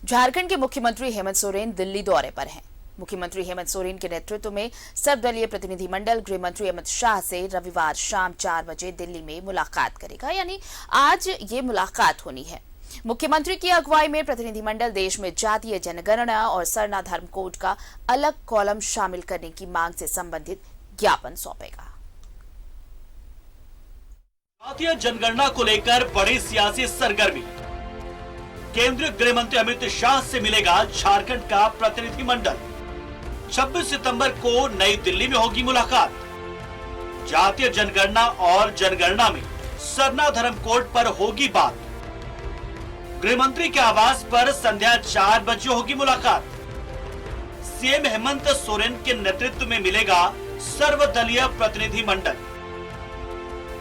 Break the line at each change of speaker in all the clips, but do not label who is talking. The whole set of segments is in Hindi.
झारखंड के मुख्यमंत्री हेमंत सोरेन दिल्ली दौरे पर हैं। मुख्यमंत्री हेमंत सोरेन के नेतृत्व में सर्वदलीय प्रतिनिधिमंडल गृह मंत्री अमित शाह से रविवार शाम 4 बजे दिल्ली में मुलाकात करेगा। यानी आज ये मुलाकात होनी है। मुख्यमंत्री की अगुवाई में प्रतिनिधिमंडल देश में जातीय जनगणना और सरना धर्म कोड का अलग कॉलम शामिल करने की मांग से संबंधित ज्ञापन सौंपेगा।
जातीय जनगणना को लेकर बड़ी सियासी सरगर्मी। केंद्रीय गृह मंत्री अमित शाह से मिलेगा झारखंड का प्रतिनिधिमंडल। 26 सितंबर को नई दिल्ली में होगी मुलाकात। जातीय जनगणना और जनगणना में सरना धर्म कोड पर होगी बात। गृह मंत्री के आवास पर संध्या 4 बजे होगी मुलाकात। सीएम हेमंत सोरेन के नेतृत्व में मिलेगा सर्वदलीय प्रतिनिधिमंडल।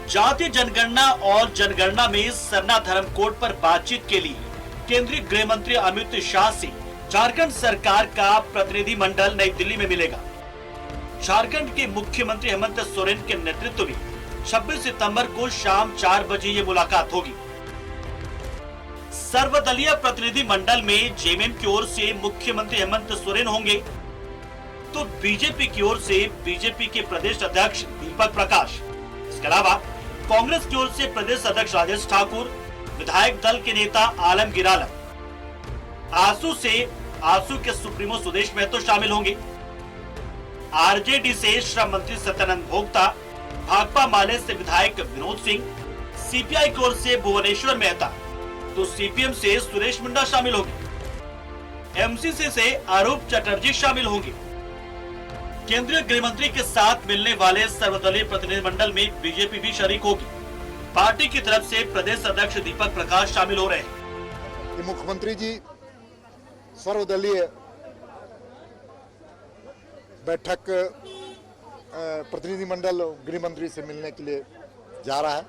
जातीय जनगणना और जनगणना में सरना धर्म कोड पर बातचीत के लिए केंद्रीय गृह मंत्री अमित शाह से झारखंड सरकार का प्रतिनिधिमंडल नई दिल्ली में मिलेगा। झारखंड के मुख्यमंत्री हेमंत सोरेन के नेतृत्व में 26 सितंबर को शाम 4 बजे ये मुलाकात होगी। सर्वदलीय प्रतिनिधिमंडल में जेएमएम की ओर से मुख्यमंत्री हेमंत सोरेन होंगे, तो बीजेपी की ओर से बीजेपी के प्रदेश अध्यक्ष दीपक प्रकाश, इसके अलावा कांग्रेस की ओर से प्रदेश अध्यक्ष राजेश ठाकुर, विधायक दल के नेता आलमगीर आलम, आसू के सुप्रीमो सुदेश महतो शामिल होंगे। आरजेडी से श्रम मंत्री सत्यानंद भोक्ता, भाकपा माले से विधायक विनोद सिंह, सीपीआई की ओर से भुवनेश्वर मेहता, तो सीपीएम से सुरेश मुंडा शामिल होंगे। एमसीसी से अरूप चटर्जी शामिल होंगे। केंद्रीय गृह मंत्री के साथ मिलने वाले सर्वदलीय प्रतिनिधिमंडल में बीजेपी भी शरीक होगी। पार्टी की तरफ से प्रदेश अध्यक्ष दीपक प्रकाश शामिल हो रहे हैं।
मुख्यमंत्री जी सर्वदलीय बैठक प्रतिनिधिमंडल गृह मंत्री से मिलने के लिए जा रहा है,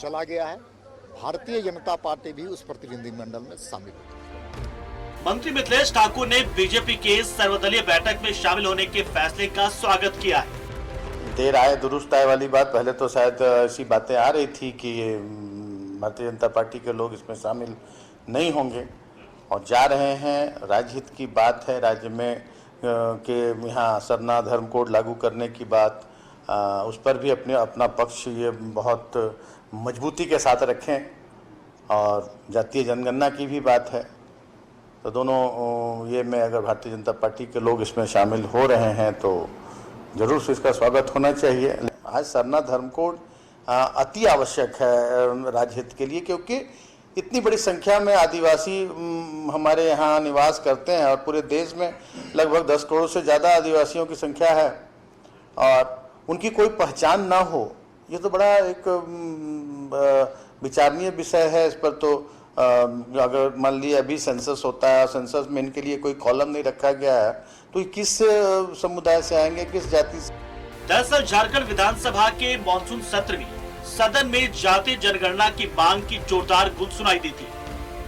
चला गया है। भारतीय जनता पार्टी भी उस प्रतिनिधिमंडल में शामिल है।
मंत्री मिथिलेश ठाकुर ने बीजेपी के सर्वदलीय बैठक में शामिल होने के फैसले का स्वागत किया है।
देर आए दुरुस्त आए वाली बात, पहले तो शायद ऐसी बातें आ रही थी कि भारतीय जनता पार्टी के लोग इसमें शामिल नहीं होंगे और जा रहे हैं। राज्य हित की बात है, राज्य में के यहाँ सरना धर्म कोड लागू करने की बात, उस पर भी अपना पक्ष ये बहुत मजबूती के साथ रखें और जातीय जनगणना की भी बात है। तो दोनों ये में अगर भारतीय जनता पार्टी के लोग इसमें शामिल हो रहे हैं तो जरूर से इसका स्वागत होना चाहिए। आज सरना धर्म कोड अति आवश्यक है राज्य हित के लिए, क्योंकि इतनी बड़ी संख्या में आदिवासी हमारे यहाँ निवास करते हैं और पूरे देश में लगभग 10 करोड़ से ज़्यादा आदिवासियों की संख्या है और उनकी कोई पहचान ना हो, ये तो बड़ा एक विचारणीय विषय है। इस पर तो अगर मान लिया अभी सेंसस होता है, सेंसस में इनके लिए कोई कॉलम नहीं रखा गया है, तो किस समुदाय से आएंगे, किस जाति से?
दरअसल झारखंड विधानसभा के मॉनसून सत्र में सदन में जातीय जनगणना की मांग की जोरदार गूंज सुनाई दी थी,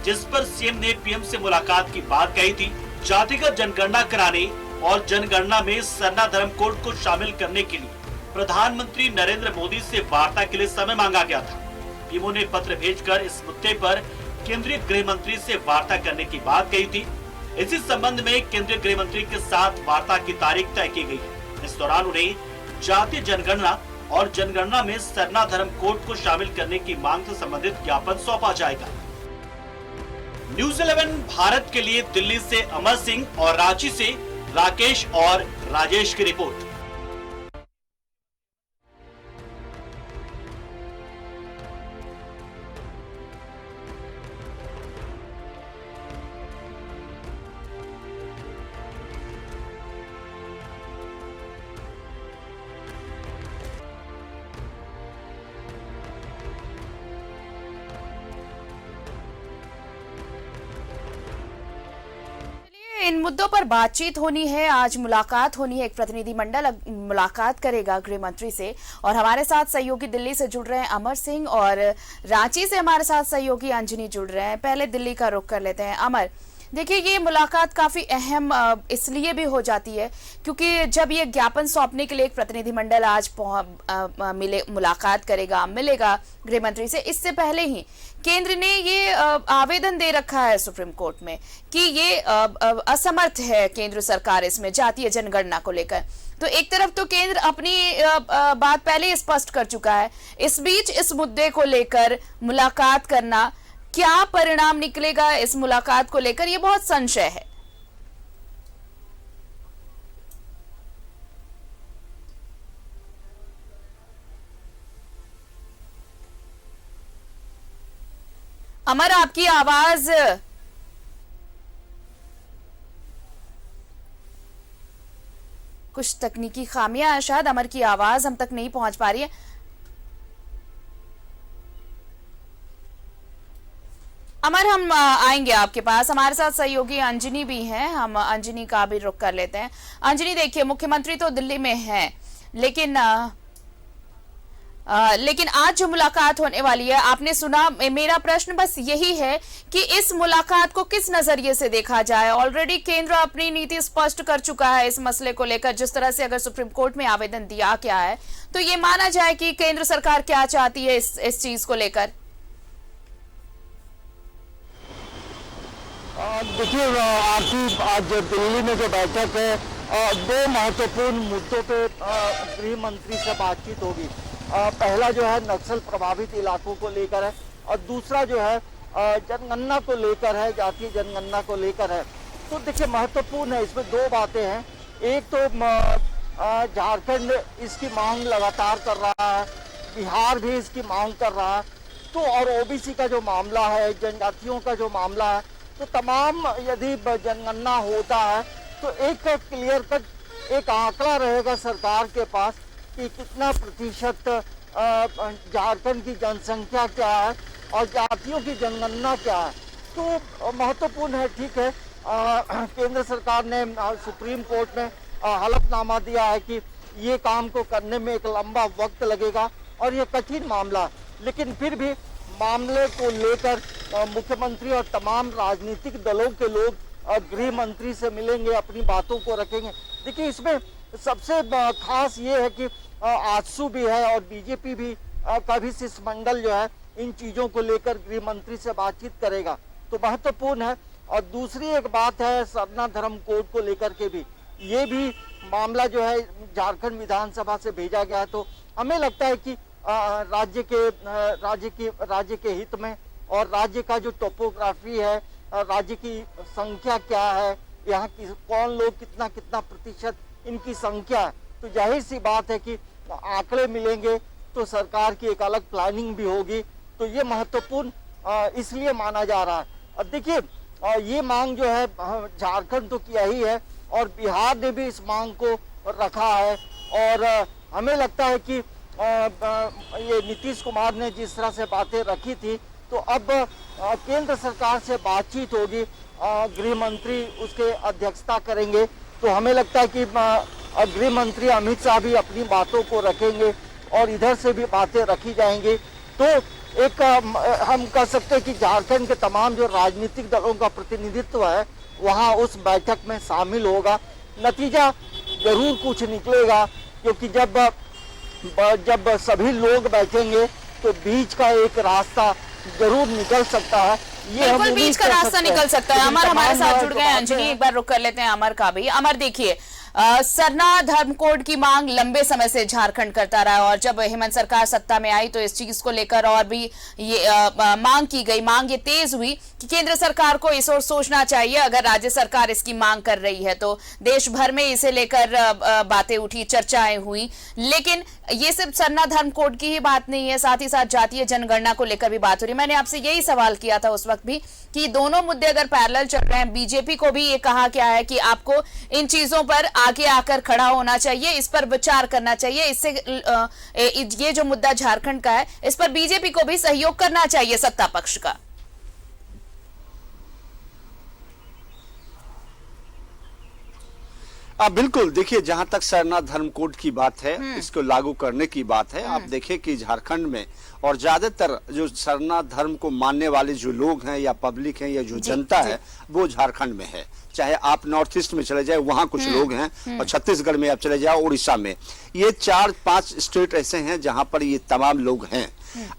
जिस पर सीएम ने पीएम से मुलाकात की बात कही थी। जातिगत जनगणना कराने और जनगणना में सरना धर्म कोड को शामिल करने के लिए प्रधानमंत्री नरेंद्र मोदी से वार्ता के लिए समय मांगा गया था। पीएम ने पत्र भेजकर इस मुद्दे पर केंद्रीय गृह मंत्री से वार्ता करने की बात कही थी। इसी संबंध में केंद्रीय गृह मंत्री के साथ वार्ता की तारीख तय की गई है। इस दौरान उन्हें जातीय जनगणना और जनगणना में सरना धर्म कोड को शामिल करने की मांग से संबंधित ज्ञापन सौंपा जाएगा। न्यूज़ 11 भारत के लिए दिल्ली से अमर सिंह और रांची से राकेश और राजेश की रिपोर्ट।
इन मुद्दों पर बातचीत होनी है। आज मुलाकात होनी है, एक प्रतिनिधिमंडल मुलाकात करेगा गृह मंत्री से। और हमारे साथ सहयोगी दिल्ली से जुड़ रहे हैं अमर सिंह और रांची से हमारे साथ सहयोगी अंजनी जुड़ रहे हैं। पहले दिल्ली का रुख कर लेते हैं। अमर, देखिए, ये मुलाकात काफी अहम इसलिए भी हो जाती है क्योंकि जब ये ज्ञापन सौंपने के लिए एक प्रतिनिधिमंडल आज मुलाकात करेगा, मिलेगा गृह मंत्री से, इससे पहले ही केंद्र ने ये आवेदन दे रखा है सुप्रीम कोर्ट में कि ये असमर्थ है केंद्र सरकार इसमें जातीय जनगणना को लेकर। तो एक तरफ तो केंद्र अपनी बात पहले ही स्पष्ट कर चुका है, इस बीच इस मुद्दे को लेकर मुलाकात करना, क्या परिणाम निकलेगा इस मुलाकात को लेकर, यह बहुत संशय है। अमर, आपकी आवाज कुछ तकनीकी खामियां है, शायद अमर की आवाज हम तक नहीं पहुंच पा रही है। अमर, हम आएंगे आपके पास, हमारे साथ सहयोगी अंजनी भी हैं, हम अंजनी का भी रुख कर लेते हैं। अंजनी, देखिए, मुख्यमंत्री तो दिल्ली में हैं, लेकिन आज जो मुलाकात होने वाली है, आपने सुना, मेरा प्रश्न बस यही है कि इस मुलाकात को किस नजरिए से देखा जाए। ऑलरेडी केंद्र अपनी नीति स्पष्ट कर चुका है इस मसले को लेकर, जिस तरह से अगर सुप्रीम कोर्ट में आवेदन दिया क्या है, तो ये माना जाए कि केंद्र सरकार क्या चाहती है इस चीज को लेकर।
देखिए, आपकी आज दिल्ली में जो बैठक है, दो महत्वपूर्ण मुद्दों पे गृह मंत्री से बातचीत होगी। पहला जो है नक्सल प्रभावित इलाकों को लेकर है, और दूसरा जो है जनगणना को लेकर है, जातीय जनगणना को लेकर है। तो देखिए, महत्वपूर्ण है, इसमें दो बातें हैं। एक तो झारखंड इसकी मांग लगातार कर रहा है, बिहार भी इसकी मांग कर रहा है, तो और ओबीसी का जो मामला है, जनजातियों का जो मामला है, तो तमाम यदि जनगणना होता है तो एक क्लियर कट एक आंकड़ा रहेगा सरकार के पास कि कितना प्रतिशत झारखंड की जनसंख्या क्या है और जातियों की जनगणना क्या है। तो महत्वपूर्ण है, ठीक है। केंद्र सरकार ने सुप्रीम कोर्ट में हलफनामा दिया है कि ये काम को करने में एक लंबा वक्त लगेगा और ये कठिन मामला है, लेकिन फिर भी मामले को लेकर मुख्यमंत्री और तमाम राजनीतिक दलों के लोग गृह मंत्री से मिलेंगे, अपनी बातों को रखेंगे। देखिए, इसमें सबसे खास ये है कि आजसू भी है और बीजेपी भी का भी शिष्टमंडल जो है इन चीजों को लेकर गृह मंत्री से बातचीत करेगा, तो महत्वपूर्ण है। और दूसरी एक बात है सरना धर्म कोड को लेकर के भी, ये भी मामला जो है झारखंड विधानसभा से भेजा गया है। तो हमें लगता है कि राज्य के हित में और राज्य का जो टोपोग्राफी है, राज्य की संख्या क्या है, यहाँ की कौन लोग कितना प्रतिशत इनकी संख्या है, तो जाहिर सी बात है कि आंकड़े मिलेंगे तो सरकार की एक अलग प्लानिंग भी होगी। तो ये महत्वपूर्ण इसलिए माना जा रहा है। अब देखिए, ये मांग जो है झारखंड तो किया ही है और बिहार ने भी इस मांग को रखा है, और हमें लगता है कि ये नीतीश कुमार ने जिस तरह से बातें रखी थी, तो अब केंद्र सरकार से बातचीत होगी, गृह मंत्री उसके अध्यक्षता करेंगे। तो हमें लगता है कि गृह मंत्री अमित शाह भी अपनी बातों को रखेंगे और इधर से भी बातें रखी जाएंगी। तो एक हम कह सकते हैं कि झारखंड के तमाम जो राजनीतिक दलों का प्रतिनिधित्व है वहाँ उस बैठक में शामिल होगा। नतीजा जरूर कुछ निकलेगा, क्योंकि जब सभी लोग बैठेंगे तो बीच का एक रास्ता जरूर निकल सकता है। ये
बिल्कुल बीच का रास्ता निकल सकता है। अमर हमारे साथ जुड़ गए, अंजनी एक बार रुक कर लेते हैं अमर का भी। अमर, देखिए, सरना धर्म कोड की मांग लंबे समय से झारखंड करता रहा और जब हेमंत सरकार सत्ता में आई तो इस चीज को लेकर और भी ये मांग की गई। मांग ये तेज हुई कि केंद्र सरकार को इस ओर सोचना चाहिए। अगर राज्य सरकार इसकी मांग कर रही है तो देश भर में इसे लेकर बातें उठी, चर्चाएं हुई। लेकिन ये सिर्फ सरना धर्म कोड की ही बात नहीं है, साथ ही साथ जातीय जनगणना को लेकर भी बात हो रही। मैंने आपसे यही सवाल किया था उस वक्त भी कि दोनों मुद्दे अगर पैरेलल चल रहे हैं, बीजेपी को भी ये कहा गया है कि आपको इन चीजों पर आगे आकर खड़ा होना चाहिए, इस पर विचार करना चाहिए। इससे ये जो मुद्दा झारखंड का है, इस पर बीजेपी को भी सहयोग करना चाहिए सत्ता पक्ष का।
बिल्कुल, देखिए जहां तक सरना धर्म कोड की बात है, इसको लागू करने की बात है, आप देखिए कि झारखंड में और ज्यादातर जो सरना धर्म को मानने वाले जो लोग हैं या पब्लिक हैं या जो जनता है वो झारखंड में है। चाहे आप नॉर्थ ईस्ट में चले जाए, वहां कुछ लोग हैं, और छत्तीसगढ़ में आप चले जाओ, उड़ीसा में, ये 4-5 स्टेट ऐसे हैं जहां पर ये तमाम लोग हैं।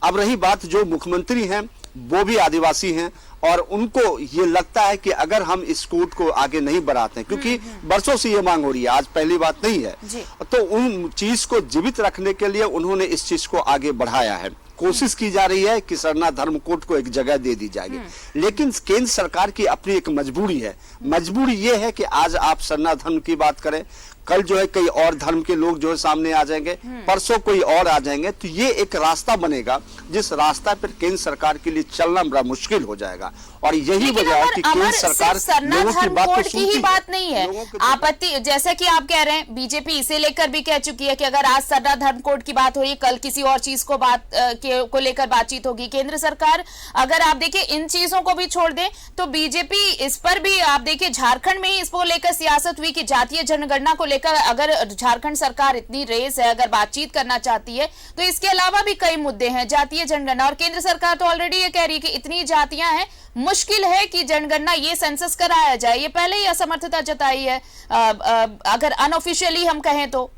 अब रही बात, जो मुख्यमंत्री हैं वो भी आदिवासी हैं, और उनको ये लगता है कि अगर हम इस कोड को आगे नहीं बढ़ाते हैं, क्योंकि बरसों से ये मांग हो रही है, आज पहली बात नहीं है, तो उन चीज को जीवित रखने के लिए उन्होंने इस चीज को आगे बढ़ाया है। कोशिश की जा रही है कि सरना धर्म कोड को एक जगह दे दी जाएगी, लेकिन केंद्र सरकार की अपनी एक मजबूरी है। मजबूरी ये है कि आज आप सरना धर्म की बात करें, कल जो है कई और धर्म के लोग जो है सामने आ जाएंगे, परसों कोई और आ जाएंगे, तो ये एक रास्ता बनेगा जिस रास्ता पर केंद्र सरकार के लिए चलना बड़ा मुश्किल हो जाएगा। और यही वजह है कि केंद्र सरकार लोगों की बात तो सुनती
ही बात नहीं है। आपत्ति, जैसे कि आप कह रहे हैं, बीजेपी इसे लेकर भी कह चुकी है कि अगर आज सरना धर्म कोड की बात हो रही है, कल किसी और चीज को लेकर बातचीत होगी। केंद्र सरकार, अगर आप देखिए इन चीजों को भी छोड़ दे तो बीजेपी इस पर भी, आप देखिए झारखंड में ही इसको लेकर सियासत हुई कि जातीय जनगणना को लेकर अगर झारखंड सरकार इतनी रेस है, अगर बातचीत करना चाहती है, तो इसके अलावा भी कई मुद्दे हैं जातीय जनगणना, और केंद्र सरकार तो ऑलरेडी ये कह रही है कि इतनी जातियां हैं, मुश्किल है कि जनगणना ये सेंसस कराया जाए। ये पहले ही असमर्थता जताई है, अगर अनऑफिशियली हम कहें तो।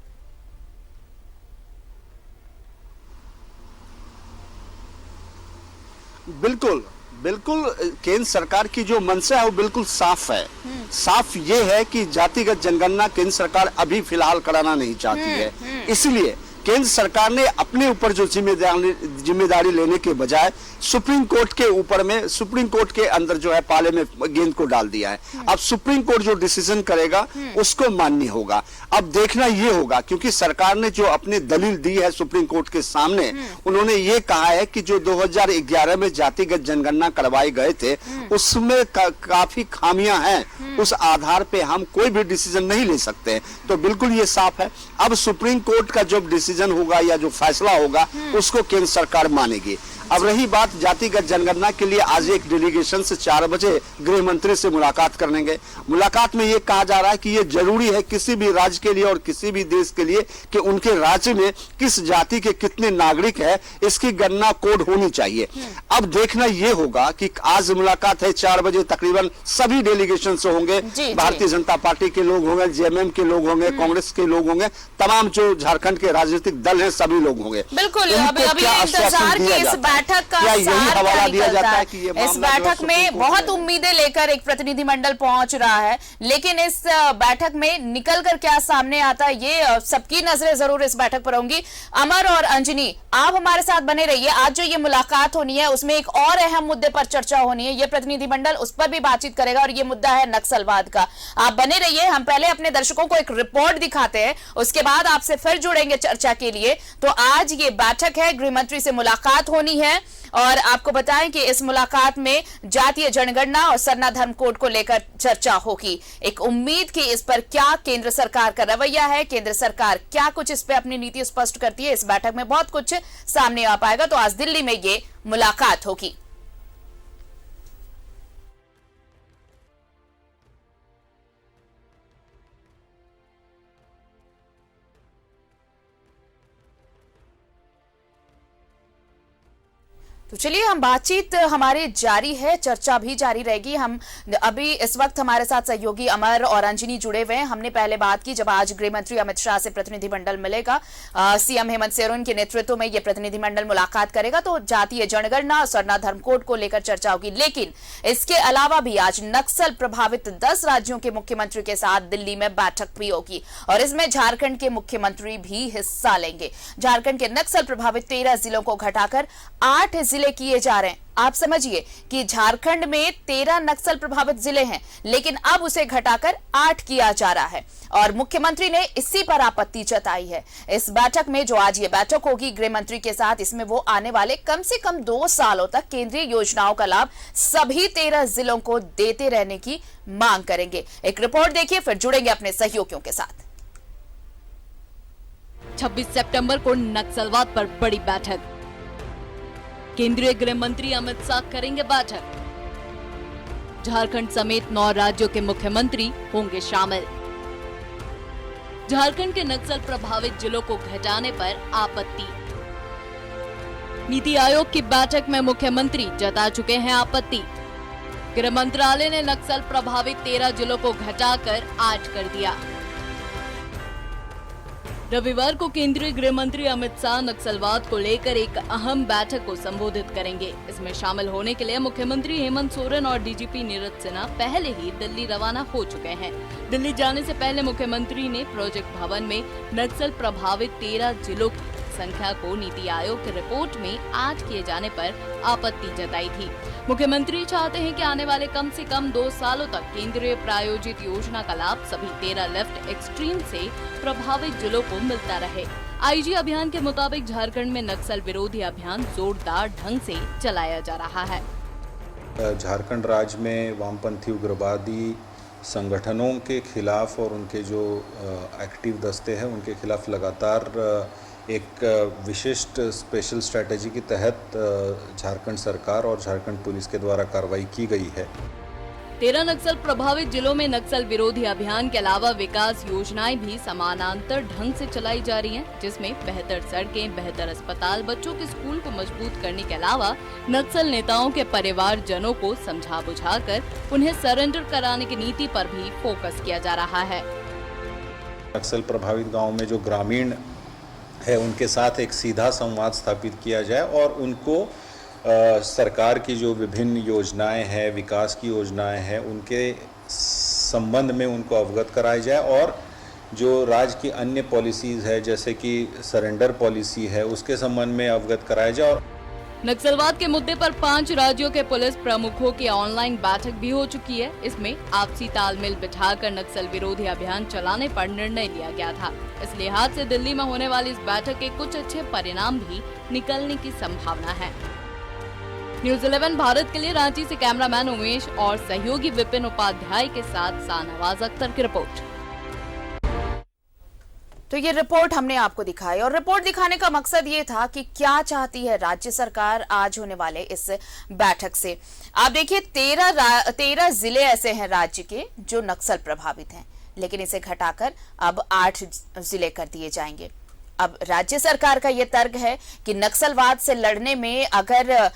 बिल्कुल बिल्कुल, केंद्र सरकार की जो मंशा है वो बिल्कुल साफ है। साफ ये है कि जातिगत जनगणना केंद्र सरकार अभी फिलहाल कराना नहीं चाहती है। इसलिए केंद्र सरकार ने अपने ऊपर जो जिम्मेदारी लेने के बजाय सुप्रीम कोर्ट के ऊपर में, सुप्रीम कोर्ट के अंदर जो है पाले में गेंद को डाल दिया है। अब सुप्रीम कोर्ट जो डिसीजन करेगा उसको माननी होगा। अब देखना ये होगा, क्योंकि सरकार ने जो अपनी दलील दी है सुप्रीम कोर्ट के सामने, उन्होंने ये कहा है कि जो 2011 में जातिगत जनगणना करवाए गए थे उसमें काफी खामियां हैं, उस आधार पे हम कोई भी डिसीजन नहीं ले सकते। तो बिल्कुल ये साफ है, अब सुप्रीम कोर्ट का जो डिसीजन होगा या जो फैसला होगा उसको केंद्र सरकार मानेगी। अब रही बात जातिगत जनगणना के लिए, आज एक डेलीगेशन से 4 बजे गृह मंत्री से मुलाकात करेंगे। मुलाकात में ये कहा जा रहा है कि ये जरूरी है किसी भी राज्य के लिए और किसी भी देश के लिए कि उनके राज्य में किस जाति के कितने नागरिक है, इसकी गणना कोड होनी चाहिए। अब देखना ये होगा कि आज मुलाकात है 4 बजे, तकरीबन सभी डेलीगेशन से होंगे, भारतीय जनता पार्टी के लोग होंगे, जेएमएम के लोग होंगे, कांग्रेस के लोग होंगे, तमाम जो झारखंड के राजनीतिक दल हैं सभी लोग होंगे।
बिल्कुल, अभी इंतजार की इस बैठक का
हवाला दिया जाता है कि ये
इस बैठक में बहुत उम्मीदें लेकर एक प्रतिनिधिमंडल पहुंच रहा है, लेकिन इस बैठक में निकलकर क्या सामने आता है, ये सबकी नजरें जरूर इस बैठक पर होंगी। अमर और अंजनी, आप हमारे साथ बने रहिए। आज जो ये मुलाकात होनी है उसमें एक और अहम मुद्दे पर चर्चा होनी है, ये प्रतिनिधिमंडल उस पर भी बातचीत करेगा, और ये मुद्दा है नक्सलवाद का। आप बने रहिए, हम पहले अपने दर्शकों को एक रिपोर्ट दिखाते हैं, उसके बाद आपसे फिर जुड़ेंगे चर्चा के लिए। तो आज ये बैठक है, गृह मंत्री से मुलाकात होनी है, और आपको बताएं कि इस मुलाकात में जातीय जनगणना और सरना धर्म कोड को लेकर चर्चा होगी। एक उम्मीद कि इस पर क्या केंद्र सरकार का रवैया है, केंद्र सरकार क्या कुछ इस पर अपनी नीति स्पष्ट करती है, इस बैठक में बहुत कुछ सामने आ पाएगा। तो आज दिल्ली में ये मुलाकात होगी। तो चलिए, हम बातचीत हमारी जारी है, चर्चा भी जारी रहेगी। हम अभी इस वक्त हमारे साथ सहयोगी अमर और अंजनी जुड़े हुए हैं। हमने पहले बात की, जब आज गृह मंत्री अमित शाह से प्रतिनिधिमंडल मिलेगा, सीएम हेमंत सोरेन के नेतृत्व में यह प्रतिनिधिमंडल मुलाकात करेगा, तो जातीय जनगणना और सरना धर्म कोड को लेकर चर्चा होगी। लेकिन इसके अलावा भी आज नक्सल प्रभावित 10 राज्यों के मुख्यमंत्री के साथ दिल्ली में बैठक भी होगी, और इसमें झारखंड के मुख्यमंत्री भी हिस्सा लेंगे। झारखंड के नक्सल प्रभावित 13 जिलों को घटाकर 8 जिले किए जा रहे हैं। आप समझिए कि झारखंड में 13 नक्सल प्रभावित जिले हैं, लेकिन अब उसे घटाकर 8 किया जा रहा है, और मुख्यमंत्री ने इसी पर आपत्ति जताई है। इस बैठक में, जो आज ये बैठक होगी गृह मंत्री के साथ, इसमें वो आने वाले कम से कम 2 सालों तक केंद्रीय योजनाओं का लाभ सभी 13 जिलों को देते रहने की मांग करेंगे। एक रिपोर्ट देखिए, फिर जुड़ेंगे अपने सहयोगियों के साथ।
26 सितंबर को नक्सलवाद पर बड़ी बैठक, केंद्रीय गृह मंत्री अमित शाह करेंगे बैठक। झारखंड समेत 9 राज्यों के मुख्यमंत्री होंगे शामिल। झारखंड के नक्सल प्रभावित जिलों को घटाने पर आपत्ति। नीति आयोग की बैठक में मुख्यमंत्री जता चुके हैं आपत्ति। गृह मंत्रालय ने नक्सल प्रभावित 13 जिलों को घटाकर 8 कर दिया। रविवार को केंद्रीय गृह मंत्री अमित शाह नक्सलवाद को लेकर एक अहम बैठक को संबोधित करेंगे। इसमें शामिल होने के लिए मुख्यमंत्री हेमंत सोरेन और डीजीपी नीरज सिन्हा पहले ही दिल्ली रवाना हो चुके हैं। दिल्ली जाने से पहले मुख्यमंत्री ने प्रोजेक्ट भवन में नक्सल प्रभावित 13 जिलों की संख्या को नीति आयोग की रिपोर्ट में 8 किए जाने पर आपत्ति जताई थी। मुख्यमंत्री चाहते हैं कि आने वाले कम से कम 2 सालों तक केंद्रीय प्रायोजित योजना का लाभ सभी 13 लेफ्ट एक्सट्रीम से प्रभावित जिलों को मिलता रहे। आईजी अभियान के मुताबिक झारखंड में नक्सल विरोधी अभियान जोरदार ढंग से चलाया जा रहा है।
झारखंड राज्य में वामपंथी उग्रवादी संगठनों के खिलाफ और उनके जो एक्टिव दस्ते हैं उनके खिलाफ लगातार एक विशिष्ट स्पेशल स्ट्रैटेजी के तहत झारखंड सरकार और झारखंड पुलिस के द्वारा कार्रवाई की गई है।
13 नक्सल प्रभावित जिलों में नक्सल विरोधी अभियान के अलावा विकास योजनाएं भी समानांतर ढंग से चलाई जा रही हैं, जिसमें बेहतर सड़कें, बेहतर अस्पताल, बच्चों के स्कूल को मजबूत करने के अलावा नक्सल नेताओं के परिवारजनों को समझा बुझाकर उन्हें सरेंडर कराने की नीति पर भी फोकस किया जा रहा है।
नक्सल प्रभावित गाँव में जो ग्रामीण है उनके साथ एक सीधा संवाद स्थापित किया जाए और उनको सरकार की जो विभिन्न योजनाएं हैं, विकास की योजनाएं हैं, उनके संबंध में उनको अवगत कराया जाए और जो राज्य की अन्य पॉलिसीज़ है जैसे कि सरेंडर पॉलिसी है उसके संबंध में अवगत कराया जाए। और
नक्सलवाद के मुद्दे पर 5 राज्यों के पुलिस प्रमुखों की ऑनलाइन बैठक भी हो चुकी है। इसमें आपसी तालमेल बिठाकर नक्सल विरोधी अभियान चलाने पर निर्णय लिया गया था। इस लिहाज से दिल्ली में होने वाली इस बैठक के कुछ अच्छे परिणाम भी निकलने की संभावना है। न्यूज़ 11 भारत के लिए रांची से कैमरामैन उमेश और सहयोगी विपिन उपाध्याय के साथ शाहनवाज अख्तर की रिपोर्ट।
तो ये रिपोर्ट हमने आपको दिखाई और रिपोर्ट दिखाने का मकसद ये था कि क्या चाहती है राज्य सरकार आज होने वाले इस बैठक से। आप देखिए 13 जिले ऐसे हैं राज्य के जो नक्सल प्रभावित हैं, लेकिन इसे घटाकर अब 8 जिले कर दिए जाएंगे। अब राज्य सरकार का यह तर्क है कि नक्सलवाद से लड़ने में अगर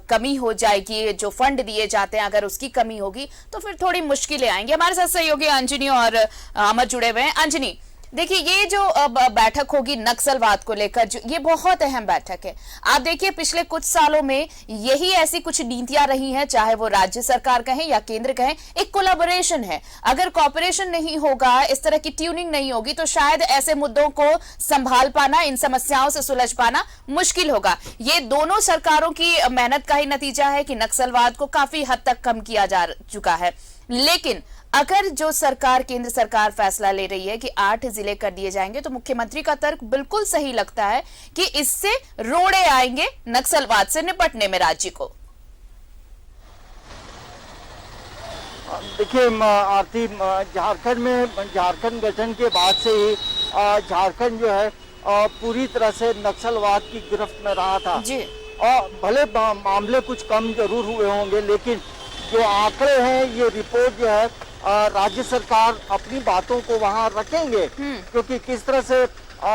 कमी हो जाएगी, जो फंड दिए जाते हैं अगर उसकी कमी होगी तो फिर थोड़ी मुश्किलें आएंगी। हमारे साथ सहयोगी अंजनी और अमर जुड़े हुए हैं। अंजनी, देखिए ये जो बैठक होगी नक्सलवाद को लेकर, जो ये बहुत अहम बैठक है। आप देखिए पिछले कुछ सालों में यही ऐसी कुछ नीतियां रही हैं, चाहे वो राज्य सरकार कहें या केंद्र कहें, एक कोलैबोरेशन है। अगर कॉपरेशन नहीं होगा, इस तरह की ट्यूनिंग नहीं होगी तो शायद ऐसे मुद्दों को संभाल पाना, इन समस्याओं से सुलझ पाना मुश्किल होगा। ये दोनों सरकारों की मेहनत का ही नतीजा है कि नक्सलवाद को काफी हद तक कम किया जा चुका है। लेकिन अगर जो सरकार, केंद्र सरकार फैसला ले रही है कि 8 जिले कर दिए जाएंगे तो मुख्यमंत्री का तर्क बिल्कुल सही लगता है कि इससे रोड़े आएंगे नक्सलवाद से निपटने में राज्य को।
देखिए आरती, झारखंड गठन के बाद से ही झारखंड जो है पूरी तरह से नक्सलवाद की गिरफ्त में रहा था जी। और भले मामले कुछ कम जरूर हुए होंगे, लेकिन जो आंकड़े हैं, ये रिपोर्ट जो है राज्य सरकार अपनी बातों को वहां रखेंगे, क्योंकि किस तरह से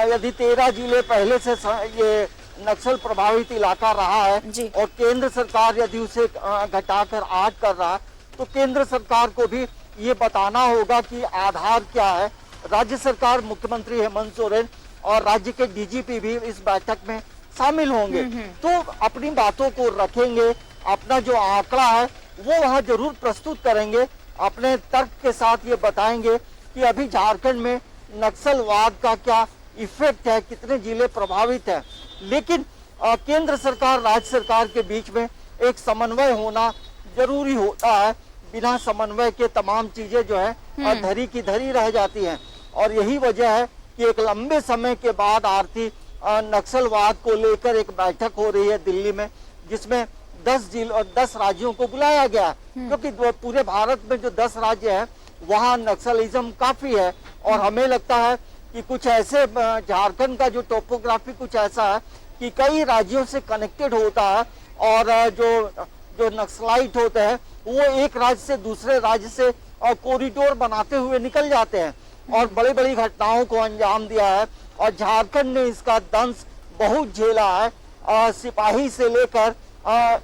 यदि 13 जिले पहले से ये नक्सल प्रभावित इलाका रहा है और केंद्र सरकार यदि उसे घटाकर 8 कर रहा है तो केंद्र सरकार को भी ये बताना होगा कि आधार क्या है। राज्य सरकार, मुख्यमंत्री हेमंत सोरेन और राज्य के डीजीपी भी इस बैठक में शामिल होंगे, तो अपनी बातों को रखेंगे, अपना जो आंकड़ा है वो वहाँ जरूर प्रस्तुत करेंगे, अपने तर्क के साथ ये बताएंगे कि अभी झारखंड में नक्सलवाद का क्या इफेक्ट है, कितने जिले प्रभावित हैं। लेकिन केंद्र सरकार, राज्य सरकार के बीच में एक समन्वय होना जरूरी होता है। बिना समन्वय के तमाम चीजें जो है धरी की धरी रह जाती हैं, और यही वजह है कि एक लंबे समय के बाद आरती नक्सलवाद को लेकर एक बैठक हो रही है दिल्ली में, जिसमें 10 राज्यों को बुलाया गया, क्योंकि पूरे भारत में जो 10 राज्य हैं वहाँ नक्सलिज्म काफी है। और हमें लगता है कि कुछ ऐसे, झारखंड का जो टोपोग्राफी कुछ ऐसा है कि कई राज्यों से कनेक्टेड होता है, और जो नक्सलाइट होते हैं वो एक राज्य से दूसरे राज्य से कॉरिडोर बनाते हुए निकल जाते हैं। और बड़ी बड़ी घटनाओं को अंजाम दिया है और झारखंड ने इसका दंश बहुत झेला है। सिपाही से लेकर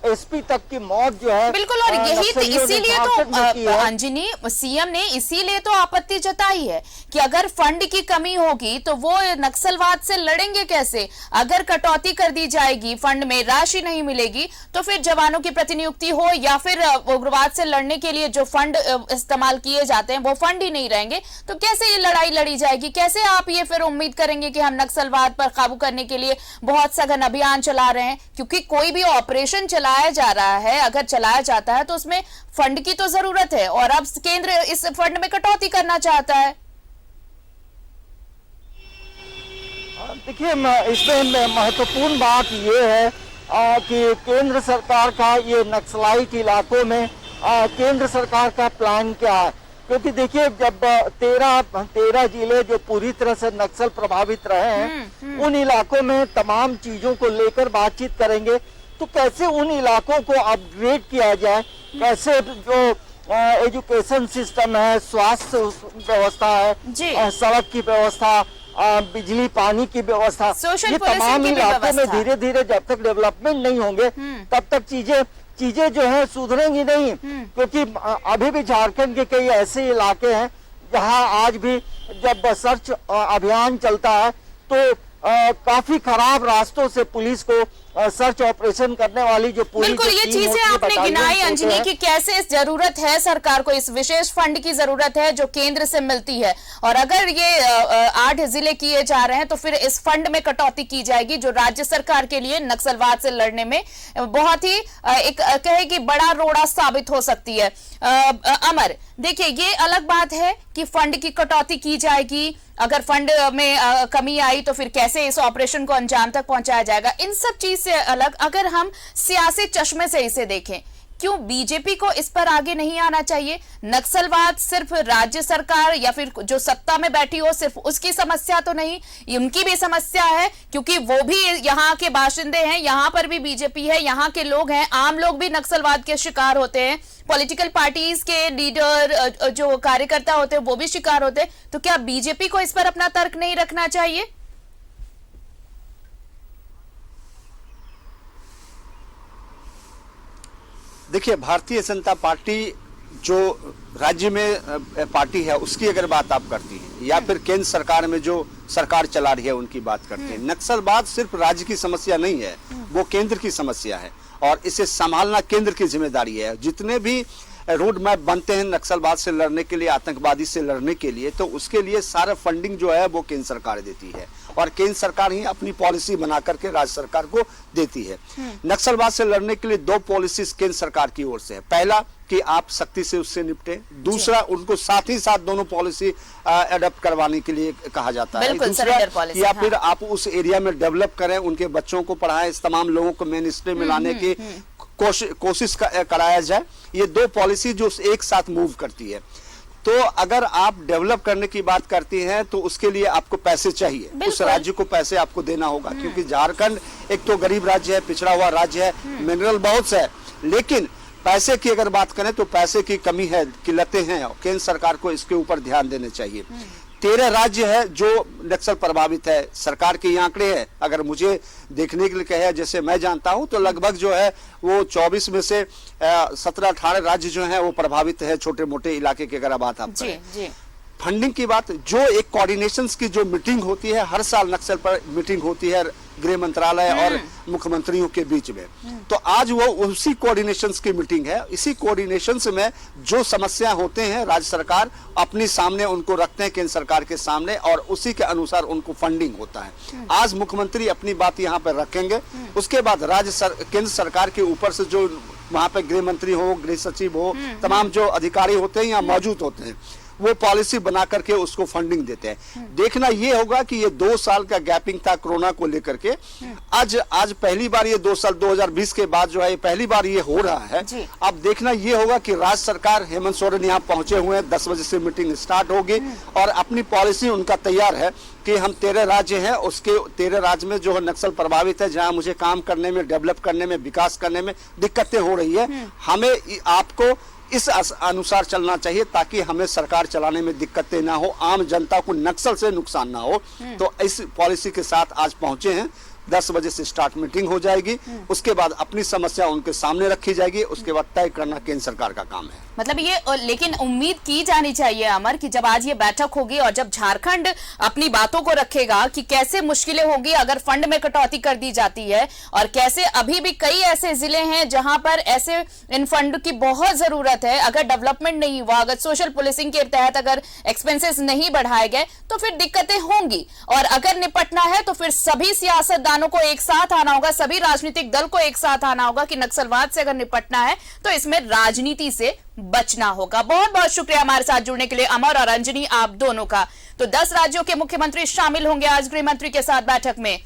एसपी तक की मौत जो है
बिल्कुल, और यही तो इसीलिए तो अंजनी सीएम ने इसीलिए तो आपत्ति जताई है कि अगर फंड की कमी होगी तो वो नक्सलवाद से लड़ेंगे कैसे। अगर कटौती कर दी जाएगी, फंड में राशि नहीं मिलेगी, तो फिर जवानों की प्रतिनियुक्ति हो या फिर उग्रवाद से लड़ने के लिए जो फंड इस्तेमाल किए जाते हैं वो फंड ही नहीं रहेंगे, तो कैसे ये लड़ाई लड़ी जाएगी। कैसे आप ये फिर उम्मीद करेंगे कि हम नक्सलवाद पर काबू करने के लिए बहुत सघन अभियान चला रहे हैं, क्योंकि कोई भी ऑपरेशन चलाया जा रहा है, अगर चलाया जाता है तो उसमें फंड की तो जरूरत है, और अब केंद्र इस फंड में कटौती करना चाहता है।
देखिए, इसमें महत्वपूर्ण बात यह है कि केंद्र सरकार का ये नक्सलाइट इलाकों में केंद्र सरकार का प्लान क्या है। क्योंकि देखिए, जब 13 जिले जो पूरी तरह से नक्सल प्रभावित रहे हैं, उन इलाकों में तमाम चीजों को लेकर बातचीत करेंगे, तो कैसे उन इलाकों को अपग्रेड किया जाए, कैसे जो एजुकेशन सिस्टम है, स्वास्थ्य व्यवस्था है, सड़क की व्यवस्था, बिजली पानी की व्यवस्था, ये तमाम इलाकों में धीरे धीरे जब तक डेवलपमेंट नहीं होंगे तब तक चीजें जो है सुधरेंगी नहीं। क्योंकि अभी भी झारखंड के कई ऐसे इलाके हैं जहां आज भी जब सर्च अभियान चलता है तो काफी खराब रास्तों से पुलिस को सर्च ऑपरेशन करने वाली जो पुलिस,
बिल्कुल ये चीजें आपने गिनाई अंजनी की कैसे जरूरत है सरकार को, इस विशेष फंड की जरूरत है जो केंद्र से मिलती है, और अगर ये 8 जिले किए जा रहे हैं तो फिर इस फंड में कटौती की जाएगी जो राज्य सरकार के लिए नक्सलवाद से लड़ने में बहुत ही एक कहे कि बड़ा रोड़ा साबित हो सकती है। अमर, देखिए ये अलग बात है कि फंड की कटौती की जाएगी, अगर फंड में कमी आई तो फिर कैसे इस ऑपरेशन को अंजाम तक पहुंचाया जाएगा। इन सब चीज से अलग अगर हम सियासी चश्मे से इसे देखें, क्यों बीजेपी को इस पर आगे नहीं आना चाहिए? नक्सलवाद सिर्फ राज्य सरकार या फिर जो सत्ता में बैठी हो सिर्फ उसकी समस्या तो नहीं, उनकी भी समस्या है, क्योंकि वो भी यहाँ के बाशिंदे हैं, यहाँ पर भी बीजेपी है, यहाँ के लोग हैं, आम लोग भी नक्सलवाद के शिकार होते हैं, पॉलिटिकल पार्टीज के लीडर जो कार्यकर्ता होते हैं वो भी शिकार होते हैं। तो क्या बीजेपी को इस पर अपना तर्क नहीं रखना चाहिए?
देखिए, भारतीय जनता पार्टी जो राज्य में पार्टी है उसकी अगर बात आप करती हैं या फिर केंद्र सरकार में जो सरकार चला रही है उनकी बात करते हैं, नक्सलवाद सिर्फ राज्य की समस्या नहीं है, वो केंद्र की समस्या है और इसे संभालना केंद्र की जिम्मेदारी है। जितने भी रोड मैप बनते हैं नक्सलवाद से लड़ने के लिए, आतंकवादी से लड़ने के लिए, तो उसके लिए सारा फंडिंग जो है वो केंद्र सरकार देती है और केंद्र सरकार ही अपनी पॉलिसी बना करके राज्य सरकार को देती है। नक्सलवाद से लड़ने के लिए 2 पॉलिसीज केंद्र सरकार की ओर से है। पहला कि आप सख्ती से उससे निपटे, दूसरा उनको साथ ही साथ दोनों पॉलिसी एडॉप्ट करवाने के लिए कहा जाता है। दूसरा या फिर आप उस एरिया में डेवलप करें, उनके बच्चों को पढ़ाएं, इस तमाम लोगों को मेन स्ट्रीम में लाने की कोशिश कराया जाए। ये 2 पॉलिसी जो एक साथ मूव करती है। तो अगर आप डेवलप करने की बात करती हैं तो उसके लिए आपको पैसे चाहिए, उस राज्य को पैसे आपको देना होगा, क्योंकि झारखंड एक तो गरीब राज्य है, पिछड़ा हुआ राज्य है, मिनरल बहुत से है, लेकिन पैसे की अगर बात करें तो पैसे की कमी है, किल्लतें हैं, केंद्र सरकार को इसके ऊपर ध्यान देने चाहिए। 13 राज्य है जो नक्सल प्रभावित है, सरकार के ये आंकड़े हैं, अगर मुझे देखने के लिए कहे जैसे मैं जानता हूं तो लगभग जो है वो 24 में से 17-18 राज्य जो हैं वो प्रभावित है, छोटे मोटे इलाके की अगर बात आप करें। फंडिंग की बात, जो एक कोऑर्डिनेशन की जो मीटिंग होती है, हर साल नक्सल पर मीटिंग होती है गृह मंत्रालय और मुख्यमंत्रियों के बीच में, तो आज वो उसी कोऑर्डिनेशन की मीटिंग है। इसी कोऑर्डिनेशन में जो समस्या होते हैं राज्य सरकार अपनी सामने उनको रखते हैं केंद्र सरकार के सामने और उसी के अनुसार उनको फंडिंग होता है। आज मुख्यमंत्री अपनी बात यहाँ पर रखेंगे, उसके बाद केंद्र सरकार के ऊपर से जो वहां पे गृह मंत्री हो, गृह सचिव हो, तमाम जो अधिकारी होते हैं यहाँ मौजूद होते हैं, वो पॉलिसी बना करके उसको फंडिंग देते हैं। देखना ये होगा कि ये 2 साल का गैपिंग था कोरोना को लेकर के, आज पहली बार ये 2 साल 2020 के बाद जो है ये पहली बार ये हो रहा है। अब देखना ये होगा कि राज्य सरकार, हेमंत सोरेन यहाँ पहुंचे हुए हैं, 10 बजे से मीटिंग स्टार्ट होगी और अपनी पॉलिसी उनका तैयार है कि हम 13 राज्य हैं, उसके 13 राज्य में जो है नक्सल प्रभावित है, जहां मुझे काम करने में, डेवलप करने में, विकास करने में दिक्कतें हो रही है, हमें आपको इस अनुसार चलना चाहिए ताकि हमें सरकार चलाने में दिक्कतें ना हो, आम जनता को नक्सल से नुकसान ना हो। तो इस पॉलिसी के साथ आज पहुंचे हैं। 10 बजे से स्टार्ट मीटिंग हो जाएगी, उसके बाद अपनी समस्या उनके सामने रखी जाएगी, उसके बाद तय करना केंद्र सरकार का काम है।
मतलब ये लेकिन उम्मीद की जानी चाहिए अमर कि जब आज ये बैठक होगी और जब झारखंड अपनी बातों को रखेगा कि कैसे मुश्किलें होगी अगर फंड में कटौती कर दी जाती है, और कैसे अभी भी कई ऐसे जिले हैं जहां पर ऐसे इन फंड की बहुत जरूरत है, अगर डेवलपमेंट नहीं हुआ, अगर सोशल पुलिसिंग के तहत अगर एक्सपेंसेस नहीं बढ़ाए गए तो फिर दिक्कतें होंगी। और अगर निपटना है तो फिर सभी सियासतदानों को एक साथ आना होगा, सभी राजनीतिक दल को एक साथ आना होगा कि नक्सलवाद से अगर निपटना है तो इसमें राजनीति से बचना होगा। बहुत बहुत शुक्रिया हमारे साथ जुड़ने के लिए अमर और अंजनी, आप दोनों का। तो 10 राज्यों के मुख्यमंत्री शामिल होंगे आज गृह मंत्री के साथ बैठक में।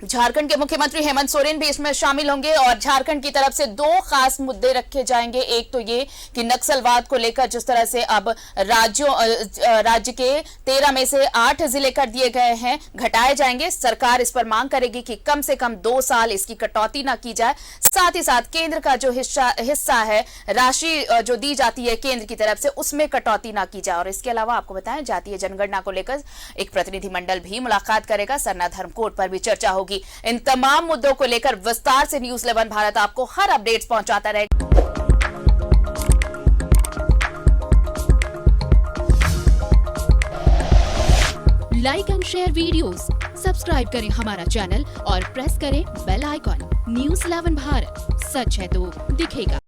झारखंड के मुख्यमंत्री हेमंत सोरेन भी इसमें शामिल होंगे और झारखंड की तरफ से 2 खास मुद्दे रखे जाएंगे। एक तो ये कि नक्सलवाद को लेकर जिस तरह से अब राज्य के 13 में से 8 जिले कर दिए गए हैं, घटाए जाएंगे। सरकार इस पर मांग करेगी कि कम से कम 2 साल इसकी कटौती ना की जाए। साथ ही साथ केंद्र का जो हिस्सा है, राशि जो दी जाती है केंद्र की तरफ से, उसमें कटौती ना की जाए। और इसके अलावा आपको बताएं, जातीय जनगणना को लेकर एक प्रतिनिधिमंडल भी मुलाकात करेगा। सरना धर्मकोड पर भी चर्चा होगी। इन तमाम मुद्दों को लेकर विस्तार से न्यूज़ 11 भारत आपको हर अपडेट्स पहुंचाता रहेगा।
Like and share videos, subscribe करें हमारा चैनल और प्रेस करें बेल आइकॉन। न्यूज़ 11 भारत, सच है तो दिखेगा।